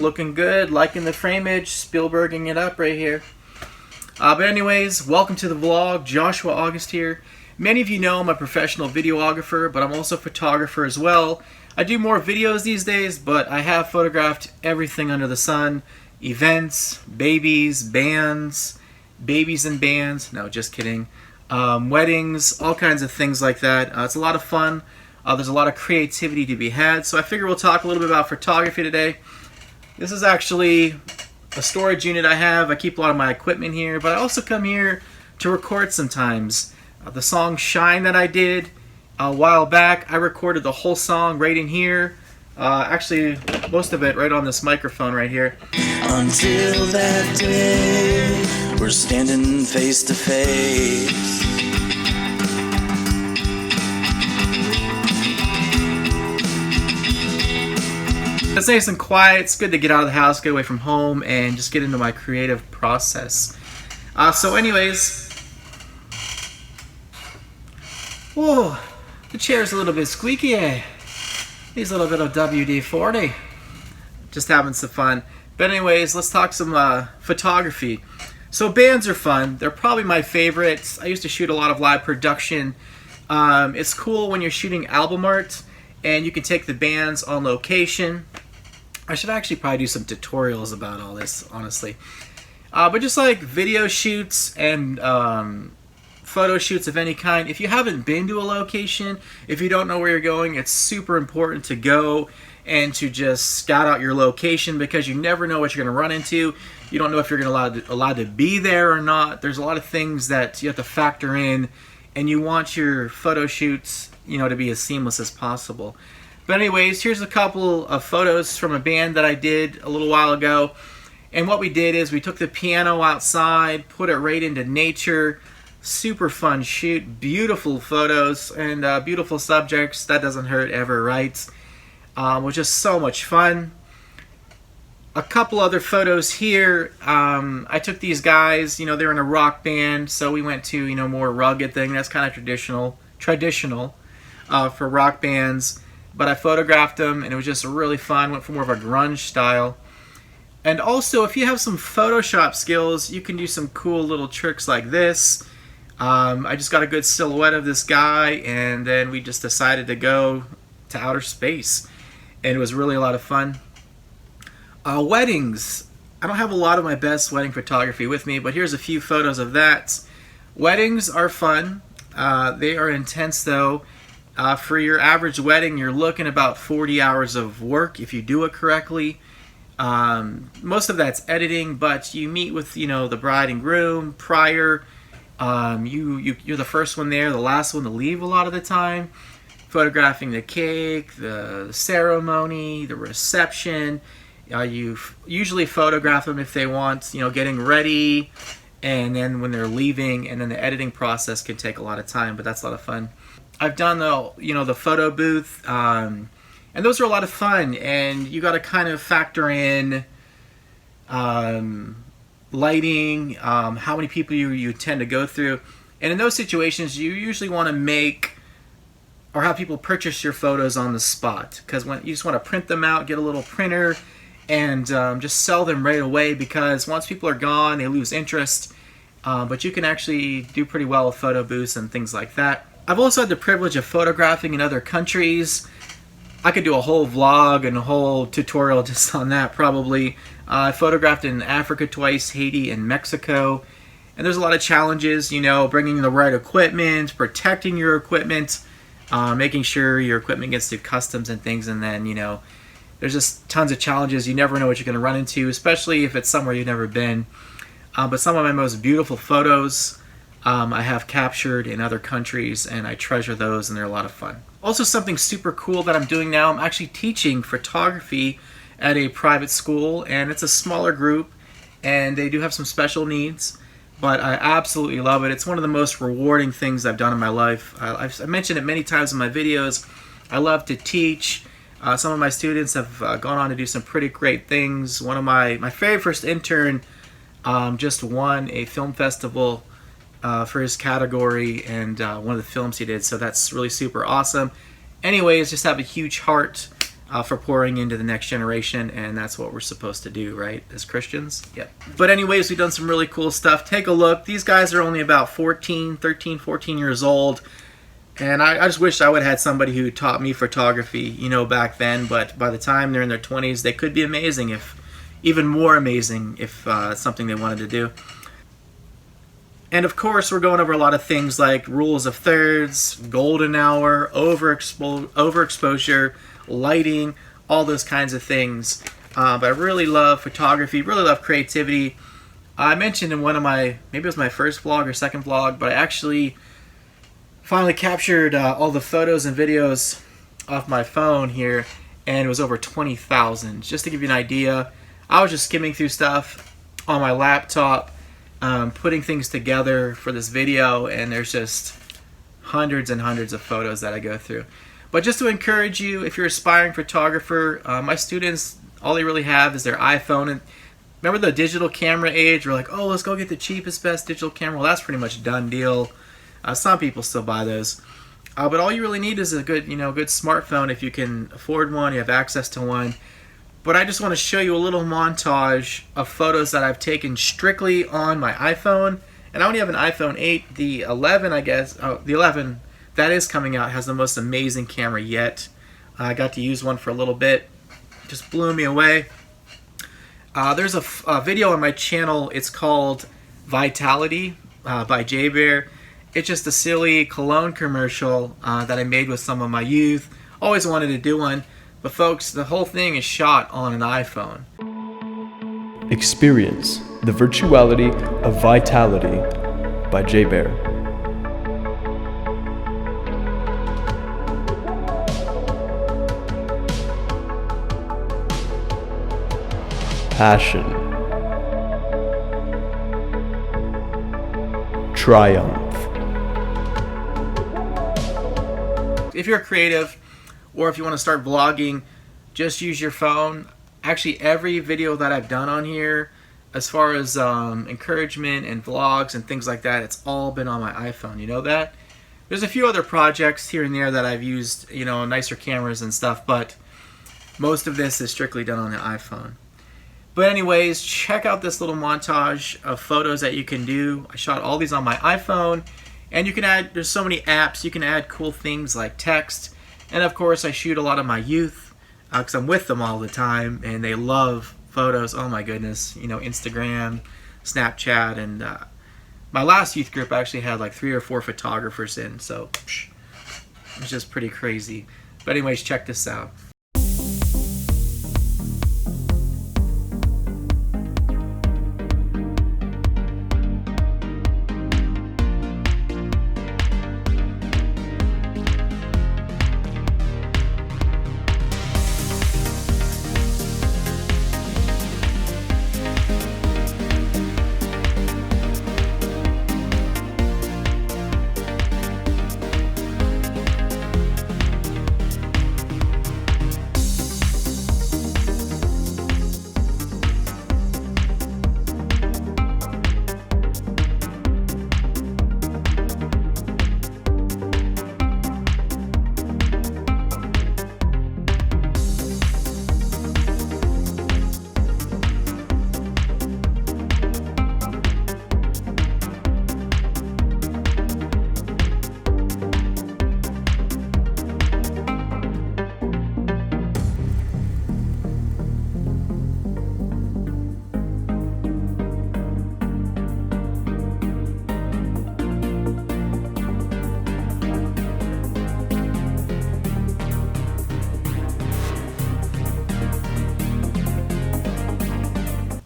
looking good, liking the frameage, Spielberging it up right here. But anyways, welcome to the vlog. Joshua August here. Many of you know I'm a professional videographer, but I'm also a photographer as well. I do more videos these days, but I have photographed everything under the sun. Events, babies, bands, babies and bands, no, just kidding. Weddings, all kinds of things like that. It's a lot of fun. There's a lot of creativity to be had, so I figure we'll talk a little bit about photography today. This is actually a storage unit I have. I keep a lot of my equipment here, but I also come here to record sometimes. The song Shine that I did a while back, I recorded the whole song right in here. Actually, most of it right on this microphone right here. Until that day, we're standing face to face. It's nice and quiet. It's good to get out of the house, get away from home, and just get into my creative process. So anyways, whoa, the chair's a little bit squeaky, eh? Needs a little bit of WD-40. Just having some fun. But anyways, let's talk some photography. So bands are fun. They're probably my favorites. I used to shoot a lot of live production. It's cool when you're shooting album art and you can take the bands on location. I should actually probably do some tutorials about all this, honestly. But just like video shoots and photo shoots of any kind, if you haven't been to a location, if you don't know where you're going, it's super important to go and to just scout out your location, because you never know what you're going to run into. You don't know if you're allowed to be there or not. There's a lot of things that you have to factor in, and you want your photo shoots, you know, to be as seamless as possible. But anyways, here's a couple of photos from a band that I did a little while ago. And what we did is we took the piano outside, put it right into nature. Super fun shoot, beautiful photos, and beautiful subjects. That doesn't hurt ever, right? Was just so much fun. A couple other photos here. I took these guys, you know, they're in a rock band, so we went to, you know, more rugged thing. That's kind of traditional for rock bands. But I photographed them, and it was just really fun. Went for more of a grunge style. And also, if you have some Photoshop skills, you can do some cool little tricks like this. I just got a good silhouette of this guy, and then we just decided to go to outer space. And it was really a lot of fun. Weddings. I don't have a lot of my best wedding photography with me, but here's a few photos of that. Weddings are fun. They are intense, though. For your average wedding, you're looking about 40 hours of work if you do it correctly. Most of that's editing, but you meet with, you know, the bride and groom prior. You're the first one there, the last one to leave a lot of the time. Photographing the cake, the ceremony, the reception. You usually photograph them if they want, you know, getting ready, and then when they're leaving, and then the editing process can take a lot of time, but that's a lot of fun. I've done the photo booth, and those are a lot of fun, and you got to kind of factor in lighting, how many people you tend to go through, and in those situations you usually want to make or have people purchase your photos on the spot, because when you just want to print them out, get a little printer, and just sell them right away, because once people are gone, they lose interest. But you can actually do pretty well with photo booths and things like that. I've also had the privilege of photographing in other countries. I could do a whole vlog and a whole tutorial just on that, probably. I photographed in Africa twice, Haiti, and Mexico. And there's a lot of challenges, you know, bringing the right equipment, protecting your equipment, making sure your equipment gets through customs and things, and then, you know, there's just tons of challenges. You never know what you're going to run into, especially if it's somewhere you've never been. But some of my most beautiful photos I have captured in other countries, and I treasure those, and they're a lot of fun. Also, something super cool that I'm doing now, I'm actually teaching photography at a private school, and it's a smaller group, and they do have some special needs, but I absolutely love it. It's one of the most rewarding things I've done in my life. I've mentioned it many times in my videos. I love to teach. Some of my students have gone on to do some pretty great things. One of my very first intern just won a film festival for his category, and one of the films he did, so that's really super awesome. Anyways, just have a huge heart for pouring into the next generation, and that's what we're supposed to do, right, as Christians? Yep. But anyways, we've done some really cool stuff. Take a look. These guys are only about 13, 14 years old, and I just wish I would have had somebody who taught me photography, you know, back then, but by the time they're in their 20s, they could be amazing, if even more amazing, if it's something they wanted to do. And of course, we're going over a lot of things like rules of thirds, golden hour, overexposure, lighting, all those kinds of things. But I really love photography, really love creativity. I mentioned in one of my, maybe it was my first vlog or second vlog, but I actually finally captured all the photos and videos off my phone here, and it was over 20,000. Just to give you an idea, I was just skimming through stuff on my laptop, putting things together for this video, and there's just hundreds and hundreds of photos that I go through. But just to encourage you, if you're an aspiring photographer, my students, all they really have is their iPhone. And remember the digital camera age? We're like, oh, let's go get the cheapest, best digital camera. Well, that's pretty much a done deal. Some people still buy those. But all you really need is a good, good smartphone if you can afford one, you have access to one. But I just want to show you a little montage of photos that I've taken strictly on my iPhone. And I only have an iPhone 8. The 11, I guess, the 11 that is coming out has the most amazing camera yet. I got to use one for a little bit. Just blew me away. There's a video on my channel. It's called Vitality by J-Bear. It's just a silly cologne commercial that I made with some of my youth. Always wanted to do one. But folks, the whole thing is shot on an iPhone. Experience the virtuality of vitality by J-Bear. Passion. Triumph. If you're creative, or if you want to start vlogging, just use your phone. Actually, every video that I've done on here, as far as encouragement and vlogs and things like that, it's all been on my iPhone. You know that? There's a few other projects here and there that I've used, nicer cameras and stuff, but most of this is strictly done on the iPhone. But anyways, check out this little montage of photos that you can do. I shot all these on my iPhone, and you can add, there's so many apps, you can add cool things like text. And of course, I shoot a lot of my youth because I'm with them all the time, and they love photos. Oh my goodness, Instagram, Snapchat, and my last youth group actually had like 3 or 4 photographers in, so it's just pretty crazy. But anyways, check this out.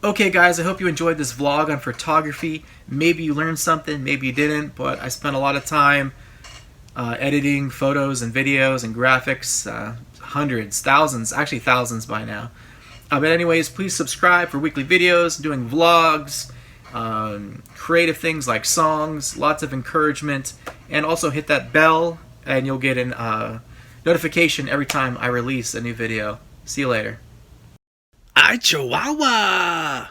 Okay guys, I hope you enjoyed this vlog on photography. Maybe you learned something, maybe you didn't, but I spent a lot of time editing photos and videos and graphics, hundreds, thousands, actually thousands by now. But anyways, please subscribe for weekly videos, doing vlogs, creative things like songs, lots of encouragement, and also hit that bell and you'll get a notification every time I release a new video. See you later. Ay, Chihuahua!